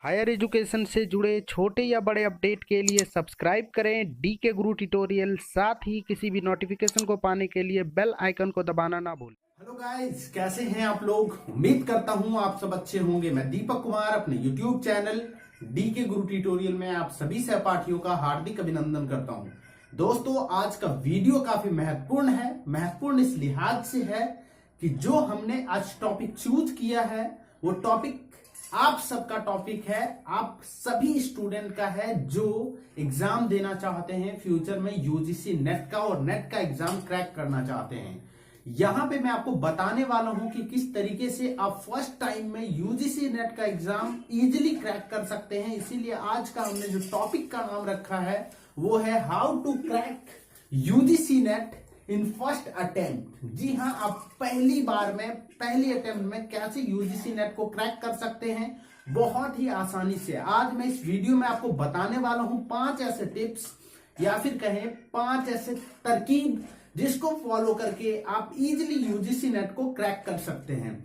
Higher education से जुड़े छोटे या बड़े अपडेट के लिए सब्सक्राइब करें डी के गुरु ट्यूटोरियल। साथ ही किसी भी नोटिफिकेशन को पाने के लिए बेल आइकन को दबाना ना भूलें। हेलो गाइस, कैसे हैं आप लोग। उम्मीद करता हूं आप सब अच्छे होंगे। मैं दीपक कुमार अपने यूट्यूब चैनल डी के गुरु ट्यूटोरियल में आप सभी सहपाठियों का हार्दिक अभिनंदन करता हूं। दोस्तों, आज का वीडियो काफी महत्वपूर्ण है। महत्वपूर्ण इस लिहाज से है कि जो हमने आज टॉपिक चूज किया है वो टॉपिक आप सबका टॉपिक है, आप सभी स्टूडेंट का है जो एग्जाम देना चाहते हैं फ्यूचर में यूजीसी नेट का और नेट का एग्जाम क्रैक करना चाहते हैं। यहां पे मैं आपको बताने वाला हूं कि किस तरीके से आप फर्स्ट टाइम में यूजीसी नेट का एग्जाम इजीली क्रैक कर सकते हैं। इसीलिए आज का हमने जो टॉपिक का नाम रखा है वो है how to crack UGC NET in first attempt. जी हाँ, आप पहली बार में पहली अटेम्प्ट में कैसे यूजीसी नेट को क्रैक कर सकते हैं बहुत ही आसानी से। आज मैं इस वीडियो में आपको बताने वाला हूं 5 ऐसे टिप्स या फिर कहें 5 ऐसे तरकीब जिसको फॉलो करके आप इजीली यूजीसी नेट को क्रैक कर सकते हैं।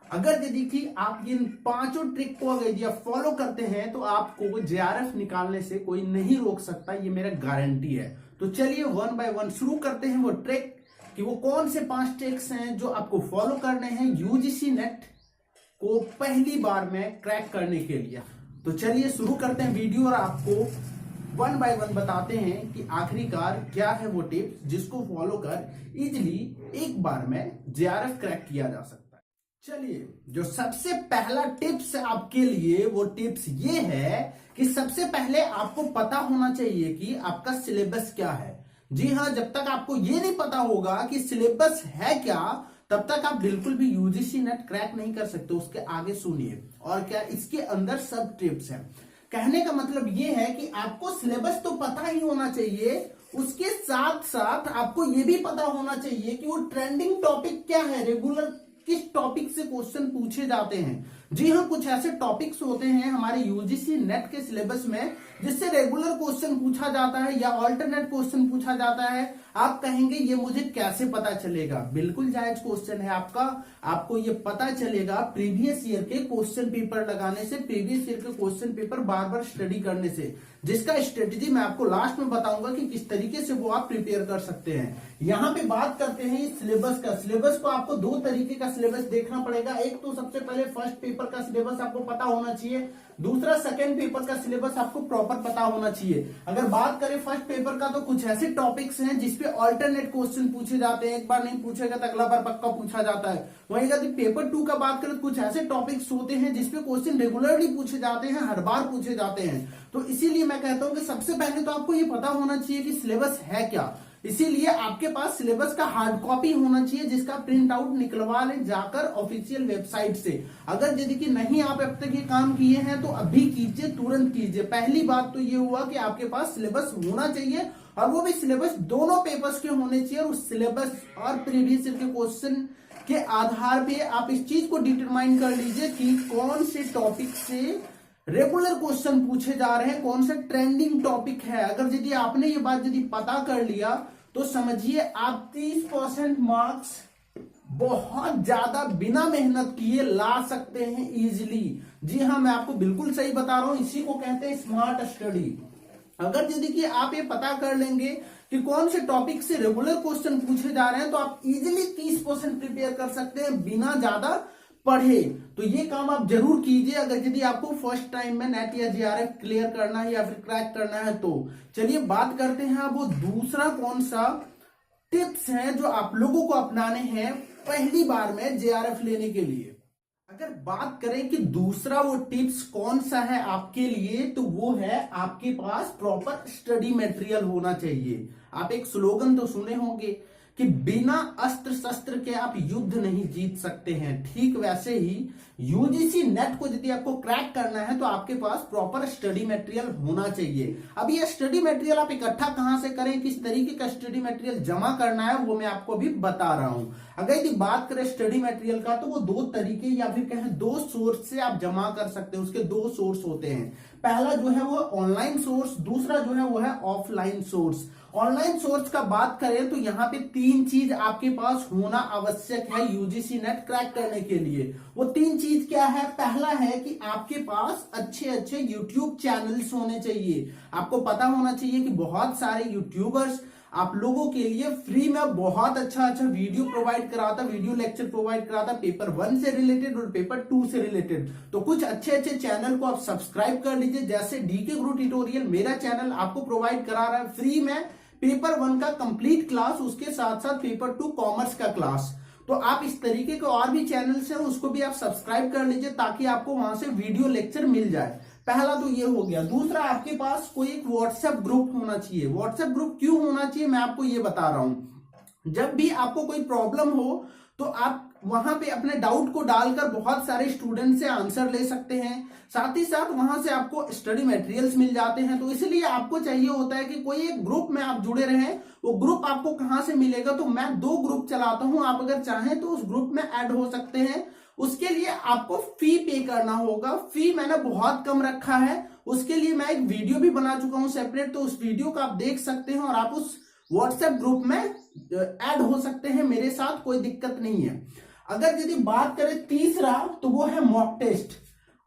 अगर यदि कि आप इन 5 ट्रिक को अगर यदि आप फॉलो करते हैं तो आपको जेआरएफ निकालने से कोई नहीं रोक सकता, ये मेरा गारंटी है। तो चलिए वन बाय वन शुरू करते हैं वो ट्रिक कि वो कौन से 5 ट्रिक्स हैं जो आपको फॉलो करने हैं यूजीसी नेट को पहली बार में क्रैक करने के लिए। तो चलिए शुरू करते हैं वीडियो और आपको वन बाय वन बताते हैं कि आखिरकार क्या है वो टिप्स जिसको फॉलो कर इजिली एक बार में जेआरएफ क्रैक किया जा सकता है। चलिए, जो सबसे पहला टिप्स आपके लिए वो टिप्स ये है कि सबसे पहले आपको पता होना चाहिए कि आपका सिलेबस क्या है। जी हाँ, जब तक आपको ये नहीं पता होगा कि सिलेबस है क्या तब तक आप बिल्कुल भी यूजीसी नेट क्रैक नहीं कर सकते। उसके आगे सुनिए और क्या इसके अंदर सब टिप्स हैं। कहने का मतलब ये है कि आपको सिलेबस तो पता ही होना चाहिए, उसके साथ साथ आपको ये भी पता होना चाहिए कि वो ट्रेंडिंग टॉपिक क्या है, रेगुलर किस टॉपिक से क्वेश्चन पूछे जाते हैं। जी हाँ, कुछ ऐसे टॉपिक्स होते हैं हमारे यूजीसी नेट के सिलेबस में जिससे रेगुलर क्वेश्चन पूछा जाता है या अल्टरनेट क्वेश्चन पूछा जाता है। आप कहेंगे ये मुझे कैसे पता चलेगा? बिल्कुल जायज क्वेश्चन है आपका। आपको ये पता चलेगा प्रीवियस ईयर के क्वेश्चन पेपर लगाने से, प्रीवियस ईयर के क्वेश्चन पेपर बार बार स्टडी करने से, जिसका स्ट्रेटेजी मैं आपको लास्ट में बताऊंगा कि किस तरीके से वो आप प्रिपेयर कर सकते हैं। यहाँ पे बात करते हैं सिलेबस का। सिलेबस को आपको 2 तरीके का सिलेबस देखना पड़ेगा। एक तो सबसे पहले फर्स्ट पेपर का सिलेबस आपको पता होना चाहिए, दूसरा सेकंड पेपर का सिलेबस आपको प्रॉपर पता होना चाहिए। अगर बात करें फर्स्ट पेपर का तो कुछ ऐसे टॉपिक्स हैं जिसपे अल्टरनेट क्वेश्चन पूछे जाते हैं। एक बार नहीं पूछेगा तो अगला बार पक्का पूछा जाता है। वहीं यदि पेपर 2 का बात करें तो कुछ ऐसे टॉपिक्स होते हैं जिसपे क्वेश्चन रेगुलरली पूछे जाते हैं, हर बार पूछे जाते हैं। तो इसीलिए मैं कहता हूं कि सबसे पहले तो आपको ये पता होना चाहिए कि सिलेबस है क्या। इसीलिए आपके पास सिलेबस का हार्ड कॉपी होना चाहिए जिसका प्रिंट आउट निकलवा लें जाकर ऑफिशियल वेबसाइट से। अगर यदि कि नहीं आप अब तक ये काम किए हैं तो अभी कीजिए, तुरंत कीजिए। पहली बात तो ये हुआ कि आपके पास सिलेबस होना चाहिए और वो भी सिलेबस दोनों पेपर्स के होने चाहिए। और उस सिलेबस और प्रीवियस ईयर के क्वेश्चन के आधार पे आप इस चीज को डिटरमाइन कर लीजिए कि कौन से टॉपिक से रेगुलर क्वेश्चन पूछे जा रहे हैं, कौन सा ट्रेंडिंग टॉपिक है। अगर यदि आपने ये बात यदि पता कर लिया तो समझिए आप 30% मार्क्स बहुत ज्यादा बिना मेहनत किए ला सकते हैं इजीली। जी हाँ, मैं आपको बिल्कुल सही बता रहा हूं, इसी को कहते हैं स्मार्ट स्टडी। अगर यदि कि आप ये पता कर लेंगे कि कौन से टॉपिक से रेगुलर क्वेश्चन पूछे जा रहे हैं तो आप इजीली 30% प्रिपेयर कर सकते हैं बिना ज्यादा पढ़े। तो ये काम आप जरूर कीजिए अगर यदि आपको फर्स्ट टाइम में नेट या जेआरएफ क्लियर करना है या फिर क्रैक करना है तो। चलिए बात करते हैं अब वो दूसरा कौन सा टिप्स है जो आप लोगों को अपनाने हैं पहली बार में जेआरएफ लेने के लिए। अगर बात करें कि दूसरा वो टिप्स कौन सा है आपके लिए तो वो है आपके पास प्रॉपर स्टडी मटेरियल होना चाहिए। आप एक स्लोगन तो सुने होंगे कि बिना अस्त्र शस्त्र के आप युद्ध नहीं जीत सकते हैं। ठीक वैसे ही यूजीसी नेट को यदि आपको क्रैक करना है तो आपके पास प्रॉपर स्टडी मटेरियल होना चाहिए। अब ये स्टडी मटेरियल आप इकट्ठा कहां से करें, किस तरीके का स्टडी मटेरियल जमा करना है वो मैं आपको अभी बता रहा हूं। अगर यदि बात करें स्टडी मटेरियल का तो वो 2 तरीके या फिर कहें 2 सोर्स से आप जमा कर सकते हैं। उसके 2 सोर्स होते हैं। पहला जो है वो ऑनलाइन सोर्स, दूसरा जो है वो है ऑफलाइन सोर्स। ऑनलाइन सोर्स का बात करें तो यहाँ पे 3 चीज आपके पास होना आवश्यक है यूजीसी नेट क्रैक करने के लिए। वो 3 चीज क्या है? पहला है कि आपके पास अच्छे अच्छे यूट्यूब चैनल्स होने चाहिए। आपको पता होना चाहिए कि बहुत सारे यूट्यूबर्स आप लोगों के लिए फ्री में बहुत अच्छा अच्छा वीडियो प्रोवाइड कराता, वीडियो लेक्चर प्रोवाइड कराता पेपर 1 से रिलेटेड और पेपर 2 से रिलेटेड। तो कुछ अच्छे अच्छे चैनल को आप सब्सक्राइब कर लीजिए, जैसे डीके गुरु ट्यूटोरियल मेरा चैनल आपको प्रोवाइड करा रहा है फ्री में पेपर 1 का कंप्लीट क्लास, उसके साथ साथ पेपर 2 कॉमर्स का क्लास। तो आप इस तरीके के और भी चैनल्स हैं उसको भी आप सब्सक्राइब कर लीजिए ताकि आपको वहां से वीडियो लेक्चर मिल जाए। पहला तो ये हो गया। दूसरा, आपके पास कोई एक व्हाट्सएप ग्रुप होना चाहिए। व्हाट्सएप ग्रुप क्यों होना चाहिए मैं आपको ये बता रहा हूं। जब भी आपको कोई प्रॉब्लम हो तो आप वहां पे अपने डाउट को डालकर बहुत सारे स्टूडेंट से आंसर ले सकते हैं, साथ ही साथ वहां से आपको स्टडी मटेरियल्स मिल जाते हैं। तो इसलिए आपको चाहिए होता है कि कोई एक ग्रुप में आप जुड़े रहें। वो ग्रुप आपको कहां से मिलेगा? तो मैं 2 ग्रुप चलाता हूं, आप अगर चाहें तो उस ग्रुप में ऐड हो सकते हैं। उसके लिए आपको फी पे करना होगा। फी मैंने बहुत कम रखा है, उसके लिए मैं एक वीडियो भी बना चुका हूं सेपरेट, तो उस वीडियो को आप देख सकते हैं और आप उस व्हाट्सएप ग्रुप में ऐड हो सकते हैं मेरे साथ, कोई दिक्कत नहीं है। अगर यदि बात करें तीसरा, तो वो है मॉक टेस्ट।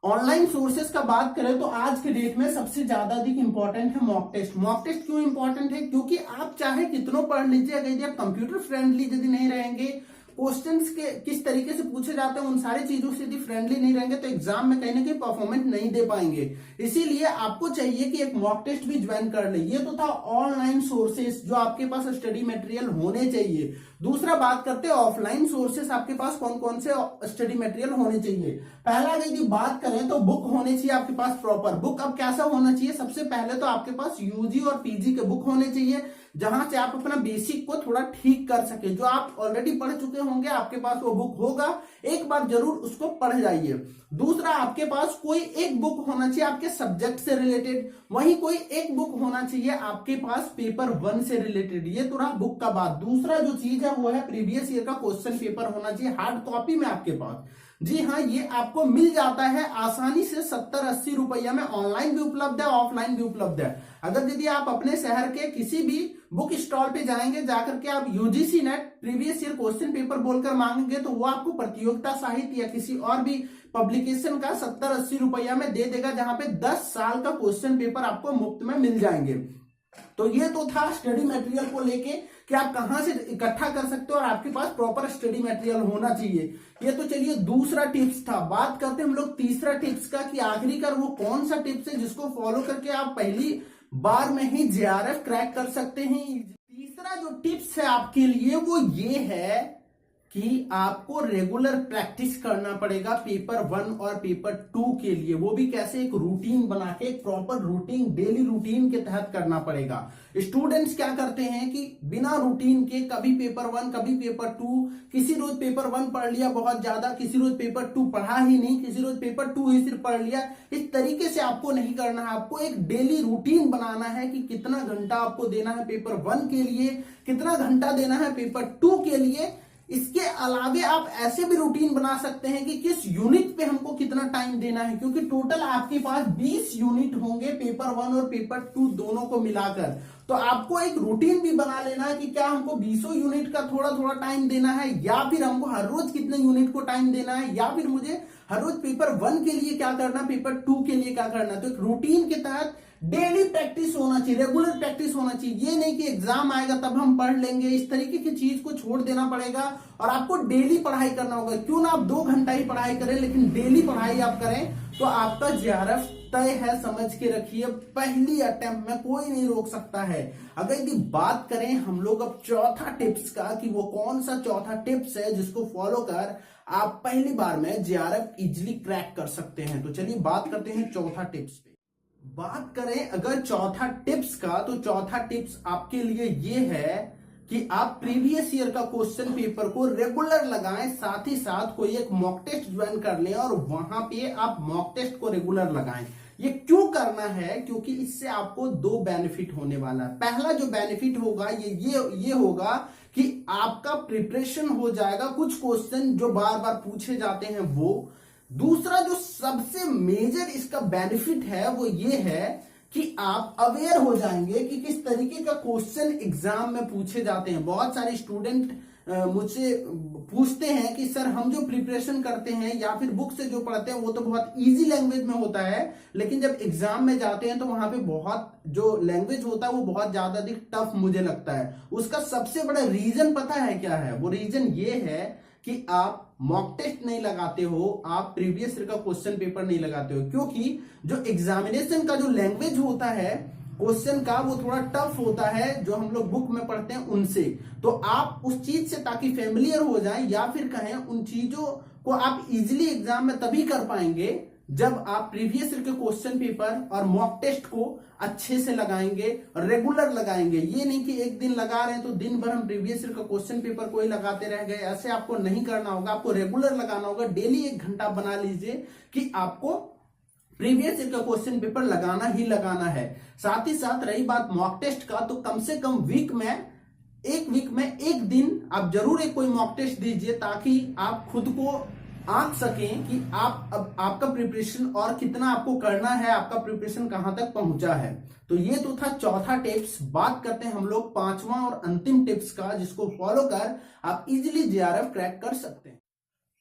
ऑनलाइन सोर्सेस का बात करें तो आज के डेट में सबसे ज्यादा अधिक इंपॉर्टेंट है मॉक टेस्ट। मॉक टेस्ट क्यों इंपॉर्टेंट है? क्योंकि आप चाहे कितनों पढ़ लीजिए, अगर यदि आप कंप्यूटर फ्रेंडली यदि नहीं रहेंगे, क्वेश्चंस के किस तरीके से पूछे जाते हैं उन सारी चीजों से यदि फ्रेंडली नहीं रहेंगे तो एग्जाम में कहीं ना कहीं परफॉर्मेंस नहीं दे पाएंगे। इसीलिए आपको चाहिए कि एक मॉक टेस्ट भी ज्वाइन कर ले। ये तो था ऑनलाइन सोर्सेस जो आपके पास स्टडी मटेरियल होने चाहिए। दूसरा बात करते हैं ऑफलाइन सोर्सेस, आपके पास कौन कौन से स्टडी मटेरियल होने चाहिए। पहला यदि बात करें तो बुक होने चाहिए आपके पास प्रॉपर। बुक अब कैसा होना चाहिए? सबसे पहले तो आपके पास यूजी और पीजी के बुक होने चाहिए, जहां से आप अपना बेसिक को थोड़ा ठीक कर सके। जो आप ऑलरेडी पढ़ चुके होंगे आपके पास वो बुक होगा, एक बार जरूर उसको पढ़ जाइए। दूसरा, आपके पास कोई एक बुक होना चाहिए आपके सब्जेक्ट से रिलेटेड, वहीं कोई एक बुक होना चाहिए आपके पास पेपर 1 से रिलेटेड। ये तो रहा बुक का बात। दूसरा जो चीज है वो है प्रीवियस ईयर का क्वेश्चन पेपर होना चाहिए हार्ड कॉपी में आपके पास। जी हाँ, ये आपको मिल जाता है आसानी से 70-80 रुपया में। ऑनलाइन भी उपलब्ध है, ऑफलाइन भी उपलब्ध है। अगर यदि आप अपने शहर के किसी भी बुक स्टॉल पे जाएंगे, जाकर के आप UGC net previous year question paper बोलकर मांगेंगे तो वो आपको प्रतियोगिता साहित्य या किसी और भी पब्लिकेशन का 70-80 रुपया में दे देगा, जहां पे 10 साल का क्वेश्चन पेपर आपको मुफ्त में मिल जाएंगे। तो ये तो था स्टडी मटेरियल को लेके कि आप कहां से इकट्ठा कर सकते हो और आपके पास प्रॉपर स्टडी मटेरियल होना चाहिए। ये तो चलिए दूसरा टिप्स था। बात करते हैं हम लोग तीसरा टिप्स का कि आखिरकार वो कौन सा टिप्स है जिसको फॉलो करके आप पहली बार में ही जेआरएफ क्रैक कर सकते हैं। तीसरा जो टिप्स है आपके लिए वो ये है कि आपको रेगुलर प्रैक्टिस करना पड़ेगा पेपर 1 और पेपर 2 के लिए। वो भी कैसे? एक रूटीन बना के, एक प्रॉपर रूटीन, डेली रूटीन के तहत करना पड़ेगा। स्टूडेंट्स क्या करते हैं कि बिना रूटीन के कभी पेपर 1 कभी पेपर 2, किसी रोज पेपर 1 पढ़ लिया बहुत ज्यादा, किसी रोज पेपर 2 पढ़ा ही नहीं, किसी रोज पेपर 2 ही सिर्फ पढ़ लिया। इस तरीके से आपको नहीं करना है। आपको एक डेली रूटीन बनाना है कि कितना घंटा आपको देना है पेपर 1 के लिए, कितना घंटा देना है पेपर 2 के लिए। इसके अलावे आप ऐसे भी रूटीन बना सकते हैं कि किस यूनिट पे हमको कितना टाइम देना है, क्योंकि टोटल आपके पास 20 यूनिट होंगे पेपर 1 और पेपर 2 दोनों को मिलाकर। तो आपको एक रूटीन भी बना लेना है कि क्या हमको 20 यूनिट का थोड़ा थोड़ा टाइम देना है, या फिर हमको हर रोज कितने यूनिट को टाइम देना है, या फिर मुझे हर रोज पेपर 1 के लिए क्या करना, पेपर 2 के लिए क्या करना। तो एक रूटीन के तहत डेली प्रैक्टिस होना चाहिए, रेगुलर प्रैक्टिस होना चाहिए। ये नहीं कि एग्जाम आएगा तब हम पढ़ लेंगे, इस तरीके की चीज को छोड़ देना पड़ेगा और आपको डेली पढ़ाई करना होगा। क्यों ना आप 2 घंटा ही पढ़ाई करें, लेकिन डेली पढ़ाई आप करें तो आपका जेआरएफ तय है, समझ के रखिए। पहली अटेम्प्ट में कोई नहीं रोक सकता है। अगर यदि बात करें हम लोग अब चौथा टिप्स का कि वो कौन सा चौथा टिप्स है जिसको फॉलो कर आप पहली बार में जेआरएफ इजिली क्रैक कर सकते हैं, तो चलिए बात करते हैं चौथा टिप्स पे। बात करें अगर चौथा टिप्स का, तो चौथा टिप्स आपके लिए ये है कि आप प्रीवियस ईयर का क्वेश्चन पेपर को रेगुलर लगाएं, साथ ही साथ कोई एक मॉक टेस्ट ज्वाइन कर लें और वहां पे आप मॉक टेस्ट को रेगुलर लगाएं। ये क्यों करना है? क्योंकि इससे आपको 2 बेनिफिट होने वाला है। पहला जो बेनिफिट होगा ये होगा कि आपका प्रिपरेशन हो जाएगा, कुछ क्वेश्चन जो बार बार पूछे जाते हैं वो। दूसरा जो सबसे मेजर इसका बेनिफिट है वो ये है कि आप अवेयर हो जाएंगे कि किस तरीके का क्वेश्चन एग्जाम में पूछे जाते हैं। बहुत सारे स्टूडेंट मुझसे पूछते हैं कि सर हम जो प्रिपरेशन करते हैं या फिर बुक से जो पढ़ते हैं वो तो बहुत इजी लैंग्वेज में होता है, लेकिन जब एग्जाम में जाते हैं तो वहां पे बहुत जो लैंग्वेज होता है वो बहुत ज्यादा टफ मुझे लगता है। उसका सबसे बड़ा रीजन पता है क्या है? वो रीजन ये है कि आप मॉक टेस्ट नहीं लगाते हो, आप प्रीवियस ईयर का क्वेश्चन पेपर नहीं लगाते हो, क्योंकि जो एग्जामिनेशन का जो लैंग्वेज होता है क्वेश्चन का वो थोड़ा टफ होता है जो हम लोग बुक में पढ़ते हैं उनसे। तो आप उस चीज से ताकि फेमिलियर हो जाएं या फिर कहें उन चीजों को आप इजीली एग्जाम में तभी कर पाएंगे जब आप प्रीवियस ईयर के क्वेश्चन पेपर और मॉक टेस्ट को अच्छे से लगाएंगे और रेगुलर लगाएंगे। ये नहीं कि एक दिन लगा रहे हैं तो दिन भर हम प्रीवियस ईयर का क्वेश्चन पेपर को ही लगाते रह गए, ऐसे आपको नहीं करना होगा। आपको रेगुलर लगाना होगा, डेली 1 घंटा बना लीजिए कि आपको प्रीवियस ईयर का क्वेश्चन पेपर लगाना ही लगाना है। साथ ही साथ रही बात मॉक टेस्ट का, तो कम से कम वीक में एक दिन आप जरूर एक कोई मॉक टेस्ट दीजिए ताकि आप खुद को आंक सकें कि अब आपका प्रिपरेशन और कितना आपको करना है, आपका प्रिपरेशन कहां तक पहुंचा है। तो ये तो था चौथा टिप्स। बात करते हैं हम लोग 5वां और अंतिम टिप्स का, जिसको फॉलो कर आप इजीली जेआरएफ क्रैक कर सकते हैं।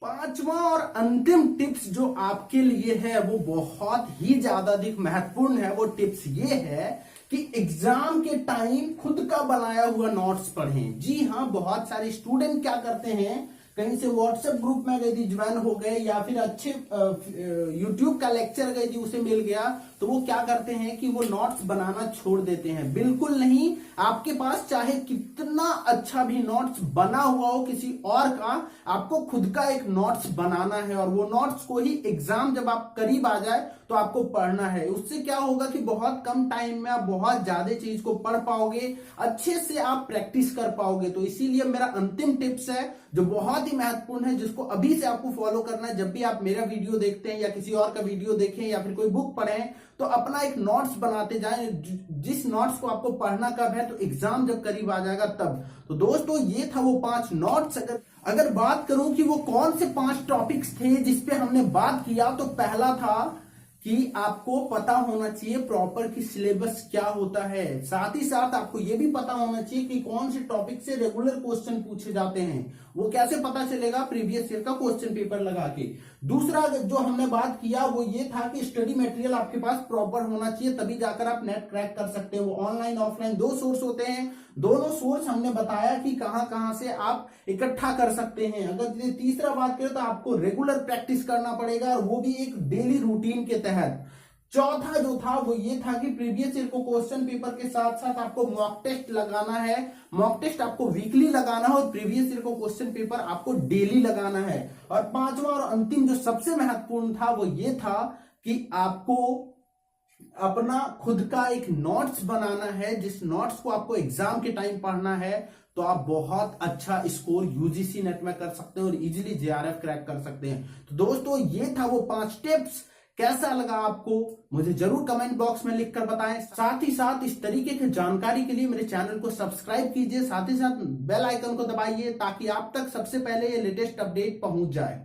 5वां और अंतिम टिप्स जो आपके लिए है वो बहुत ही ज्यादा अधिक महत्वपूर्ण है। वो टिप्स ये है कि एग्जाम के टाइम खुद का बनाया हुआ नोट्स पढ़ें। जी हाँ, बहुत सारे स्टूडेंट क्या करते हैं, कहीं से व्हाट्सएप ग्रुप में गई थी, ज्वाइन हो गए, या फिर अच्छे यूट्यूब का लेक्चर गई थी उसे मिल गया, तो वो क्या करते हैं कि वो नोट्स बनाना छोड़ देते हैं। बिल्कुल नहीं, आपके पास चाहे कितना अच्छा भी नोट्स बना हुआ हो किसी और का, आपको खुद का एक नोट्स बनाना है और वो नोट्स को ही एग्जाम जब आप करीब आ जाए तो आपको पढ़ना है। उससे क्या होगा कि बहुत कम टाइम में आप बहुत ज्यादा चीज को पढ़ पाओगे, अच्छे से आप प्रैक्टिस कर पाओगे। तो इसीलिए मेरा अंतिम टिप्स है जो बहुत ही महत्वपूर्ण है, जिसको अभी से आपको फॉलो करना है। जब भी आप मेरा वीडियो देखते हैं या किसी और का वीडियो देखें या फिर कोई बुक पढ़ें, तो अपना एक नोट्स बनाते जाएं। जिस नोट्स को आपको पढ़ना कब है, तो एग्जाम जब करीब आ जाएगा तब। तो दोस्तों ये था वो 5 नोट्स। अगर बात करूं कि वो कौन से 5 टॉपिक्स थे जिसपे हमने बात किया, तो पहला था कि आपको पता होना चाहिए प्रॉपर कि सिलेबस क्या होता है। साथ ही साथ आपको यह भी पता होना चाहिए कि कौन से टॉपिक से रेगुलर क्वेश्चन पूछे जाते हैं। वो कैसे पता चलेगा? प्रीवियस ईयर का क्वेश्चन पेपर लगा के। दूसरा जो हमने बात किया वो ये था कि स्टडी मटेरियल आपके पास प्रॉपर होना चाहिए, तभी जाकर आप नेट क्रैक कर सकते हैं। वो ऑनलाइन ऑफलाइन 2 सोर्स होते हैं, दोनों सोर्स हमने बताया कि कहां से आप इकट्ठा कर सकते हैं। अगर तीसरा बात करें तो आपको रेगुलर प्रैक्टिस करना पड़ेगा, और वो भी एक डेली रूटीन के तहत। चौथा जो था वो ये था कि प्रीवियस ईयर को क्वेश्चन पेपर के साथ साथ आपको मॉक टेस्ट लगाना है। मॉक टेस्ट आपको वीकली लगाना है और प्रीवियस ईयर को क्वेश्चन पेपर आपको डेली लगाना है। और 5वां और अंतिम जो सबसे महत्वपूर्ण था वो ये था कि आपको अपना खुद का एक नोट्स बनाना है, जिस नोट्स को आपको एग्जाम के टाइम पढ़ना है। तो आप बहुत अच्छा स्कोर यूजीसी नेट में कर सकते हैं और इजीली जेआरएफ क्रैक कर सकते हैं। तो दोस्तों ये था वो 5 टिप्स। कैसा लगा आपको मुझे जरूर कमेंट बॉक्स में लिखकर बताएं। साथ ही साथ इस तरीके की जानकारी के लिए मेरे चैनल को सब्सक्राइब कीजिए, साथ ही साथ बेल आइकन को दबाइए ताकि आप तक सबसे पहले ये लेटेस्ट अपडेट पहुंच जाए।